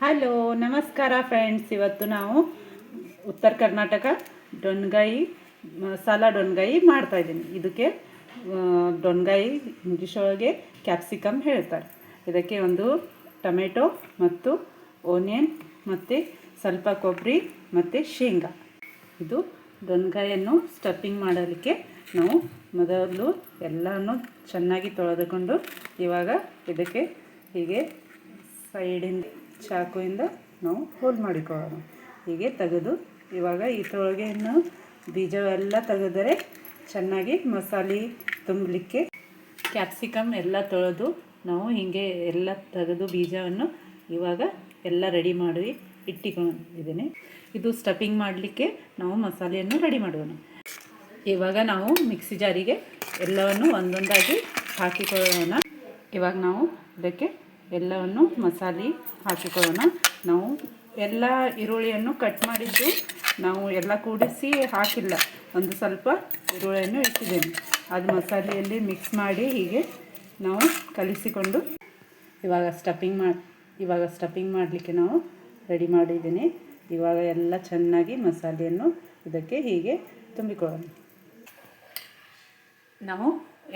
Hello ನಮಸ್ಕಾರ friends. ಇವತ್ತು ನಾವು ಉತ್ತರ ಕರ್ನಾಟಕ ಡೊಣ್ಗಾಯಿ ಮಸಾಲ ಡೊಣ್ಗಾಯಿ ಮಾಡ್ತಾಯಿದ್ದೀನಿ. ಇದಕ್ಕೆ ಡೊಣ್ಗಾಯಿ ಇಂಗ್ಲೀಷ್ ಒಳಗೆ ಕ್ಯಾಪ್ಸಿಕಮ್ ಹೇಳ್ತಾರೆ. ಇದಕ್ಕೆ ಒಂದು ಟೊಮೆಟೊ ಮತ್ತು ಓನಿಯನ್ ಮತ್ತು ಸ್ವಲ್ಪ ಕೊಬ್ಬರಿ ಮತ್ತು ಶೇಂಗಾ. ಇದು ಡೊಣ್ಗಾಯನ್ನು ಸ್ಟಫಿಂಗ್ ಮಾಡಲಿಕ್ಕೆ ನಾವು ಮೊದಲು ಎಲ್ಲನೂ ಚೆನ್ನಾಗಿ ತೊಳೆದುಕೊಂಡು ಇವಾಗ ಇದಕ್ಕೆ ಹೀಗೆ ಸೈಡಿಂದ ಚಾಕುವಿಂದ ನಾವು ಹೋಲ್ ಮಾಡಿಕೊಳ್ಳೋಣ. ಹೀಗೆ ತೆಗೆದು ಇವಾಗ ಇದರೊಳಗೇನು ಬೀಜವೆಲ್ಲ ತೆಗೆದರೆ ಚೆನ್ನಾಗಿ ಮಸಾಲೆ ತುಂಬಲಿಕ್ಕೆ ಕ್ಯಾಪ್ಸಿಕಮ್ ಎಲ್ಲ ತೊಳೆದು ನಾವು ಹೀಗೆ ಎಲ್ಲ ತೆಗೆದು ಬೀಜವನ್ನು ಇವಾಗ ಎಲ್ಲ ರೆಡಿ ಮಾಡಿ ಇಟ್ಟಿಕೊಂಡಿದ್ದೀನಿ. ಇದು ಸ್ಟಫಿಂಗ್ ಮಾಡಲಿಕ್ಕೆ ನಾವು ಮಸಾಲೆಯನ್ನು ರೆಡಿ ಮಾಡೋಣ. ಇವಾಗ ನಾವು ಮಿಕ್ಸಿ ಜಾರಿಗೆ ಎಲ್ಲವನ್ನು ಒಂದೊಂದಾಗಿ ಹಾಕಿಕೊಳ್ಳೋಣ. ಇವಾಗ ನಾವು ಇದಕ್ಕೆ ಎಲ್ಲವನ್ನು ಮಸಾಲೆ ಹಾಕಿಕೊಳ್ಳೋಣ. ನಾವು ಎಲ್ಲ ಈರುಳ್ಳಿಯನ್ನು ಕಟ್ ಮಾಡಿದ್ದು ನಾವು ಎಲ್ಲ ಕೂಡಿಸಿ ಹಾಕಿಲ್ಲ, ಒಂದು ಸ್ವಲ್ಪ ಈರುಳ್ಳಿಯನ್ನು ಇಟ್ಟಿದ್ದೇನೆ. ಅದು ಮಸಾಲೆಯಲ್ಲಿ ಮಿಕ್ಸ್ ಮಾಡಿ ಹೀಗೆ ನಾವು ಕಲಿಸಿಕೊಂಡು ಇವಾಗ ಸ್ಟಫಿಂಗ್ ಮಾಡಲಿಕ್ಕೆ ನಾವು ರೆಡಿ ಮಾಡಿದ್ದೀನಿ. ಇವಾಗ ಎಲ್ಲ ಚೆನ್ನಾಗಿ ಮಸಾಲೆಯನ್ನು ಇದಕ್ಕೆ ಹೀಗೆ ತುಂಬಿಕೊಳ್ಳೋಣ. ನಾವು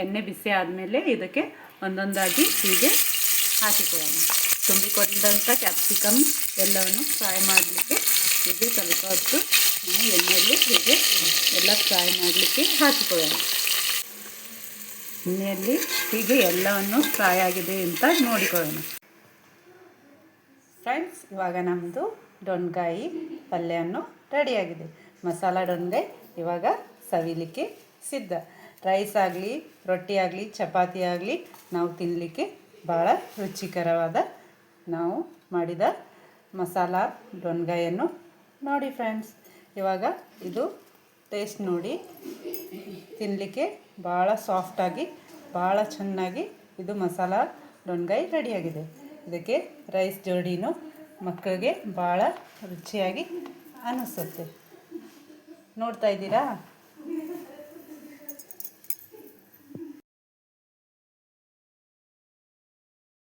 ಎಣ್ಣೆ ಬಿಸಿ ಆದಮೇಲೆ ಇದಕ್ಕೆ ಒಂದೊಂದಾಗಿ ಹೀಗೆ ಹಾಕಿಕೊಳ್ಳೋಣ. ತುಂಬಿಕೊಂಡಂಥ ಕ್ಯಾಪ್ಸಿಕಮ್ ಎಲ್ಲವನ್ನು ಫ್ರೈ ಮಾಡಲಿಕ್ಕೆ ಹೀಗೆ ಸ್ವಲ್ಪ ಹೊತ್ತು ನಾವು ಎಣ್ಣೆಯಲ್ಲಿ ಹೀಗೆ ಎಲ್ಲ ಫ್ರೈ ಮಾಡಲಿಕ್ಕೆ ಹಾಕಿಕೊಳ್ಳೋಣ. ಎಣ್ಣೆಯಲ್ಲಿ ಹೀಗೆ ಎಲ್ಲವನ್ನು ಫ್ರೈ ಆಗಿದೆ ಅಂತ ನೋಡಿಕೊಳ್ಳೋಣ. ಫ್ರೆಂಡ್ಸ್, ಇವಾಗ ನಮ್ಮದು ಡೊಣ್ಗಾಯಿ ಪಲ್ಯವನ್ನು ರೆಡಿಯಾಗಿದೆ. ಮಸಾಲ ಡೊಣ್ಗಾಯಿ ಇವಾಗ ಸವಿಲಿಕ್ಕೆ ಸಿದ್ಧ. ರೈಸ್ ಆಗಲಿ, ರೊಟ್ಟಿ ಆಗಲಿ, ಚಪಾತಿ ಆಗಲಿ ನಾವು ತಿನ್ನಲಿಕ್ಕೆ ಭಾಳ ರುಚಿಕರವಾದ ನಾವು ಮಾಡಿದ ಮಸಾಲ ಡೊಣ್ಗಾಯನ್ನು ನೋಡಿ ಫ್ರೆಂಡ್ಸ್. ಇವಾಗ ಇದು ಟೇಸ್ಟ್ ನೋಡಿ. ತಿನ್ನಲಿಕ್ಕೆ ಭಾಳ ಸಾಫ್ಟಾಗಿ ಭಾಳ ಚೆನ್ನಾಗಿ ಇದು ಮಸಾಲ ಡೊಣ್ಗಾಯಿ ರೆಡಿಯಾಗಿದೆ. ಇದಕ್ಕೆ ರೈಸ್ ಜೋಡಿನೂ ಮಕ್ಕಳಿಗೆ ಭಾಳ ರುಚಿಯಾಗಿ ಅನ್ನಿಸುತ್ತೆ. ನೋಡ್ತಾ ಇದ್ದೀರಾ?